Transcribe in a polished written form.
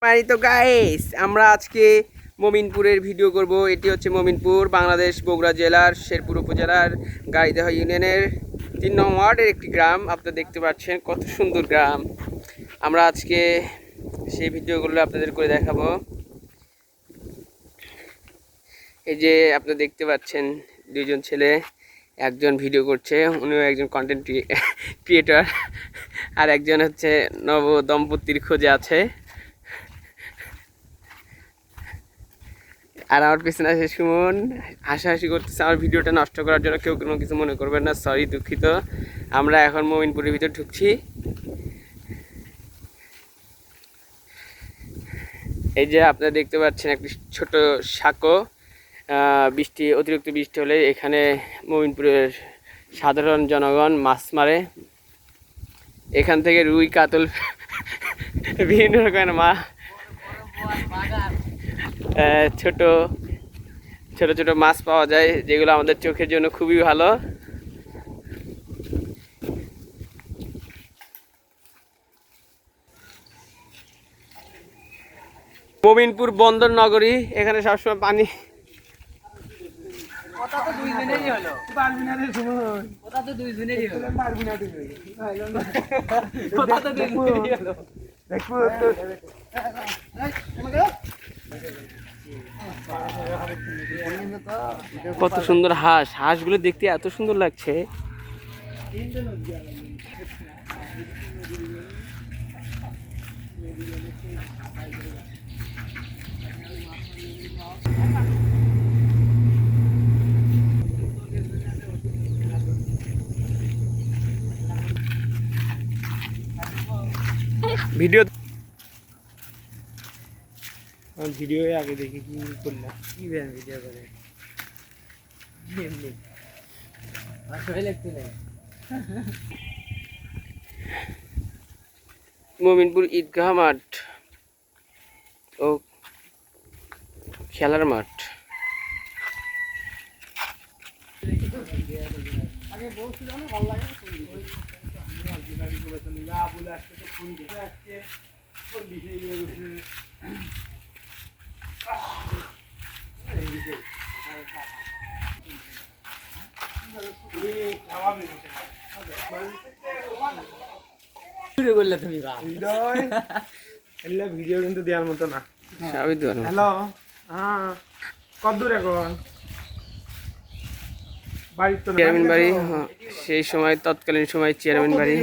তো গাইস আমরা আজকে মমিনপুরের ভিডিও করব। এটি হচ্ছে মমিনপুর, বাংলাদেশ বগুড়া জেলার শেরপুর উপজেলার গাইদহ ইউনিয়নের 3 নং ওয়ার্ডের একটি গ্রাম। আপনারা দেখতে পাচ্ছেন কত সুন্দর গ্রাম। আমরা আজকে সেই ভিডিওগুলো আপনাদের করে দেখাবো। এই যে আপনারা দেখতে পাচ্ছেন দুইজন ছেলে, একজন ভিডিও করছে, উনিও একজন কন্টেন্ট ক্রিয়েটর, আর একজন হচ্ছে নব দম্পতির খোঁজে আছে। আর আমার পেছনে আছে সুমন, হাসাহাসি করতেছে। আমার ভিডিওটা নষ্ট করার জন্য কেউ কোনো কিছু মনে করবেন না, সরি, দুঃখিত। আমরা এখন মমিনপুরের ভিতর ঢুকছি। এই যে আপনারা দেখতে পাচ্ছেন একটি ছোট সাঁকো। অতিরিক্ত বৃষ্টি হলে এখানে মমিনপুরের সাধারণ জনগণ মাছ মারে। এখান থেকে রুই, কাতল, বিভিন্ন রকমের ছোট ছোট ছোট মাছ পাওয়া যায়, যেগুলো আমাদের চোখের জন্য খুবই ভালো। মমিনপুর বন্দর নগরী, এখানে সবসময় পানি। কত সুন্দর হাঁস, হাঁসগুলো দেখতে এত সুন্দর লাগছে। ভিডিও ভিডিও আগে দেখি কি করলাম, কি ভিডিও করে মমিনপুর ঈদগাহ মাঠ ও খেলার মাঠ। ভিডিও কিন্তু দেওয়ার মতো না। হ্যালো, হ্যাঁ, কত দূর এখন বাড়ি? তো চেয়ারম্যান বাড়ি, সেই সময় তৎকালীন সময় চেয়ারম্যান বাড়ি।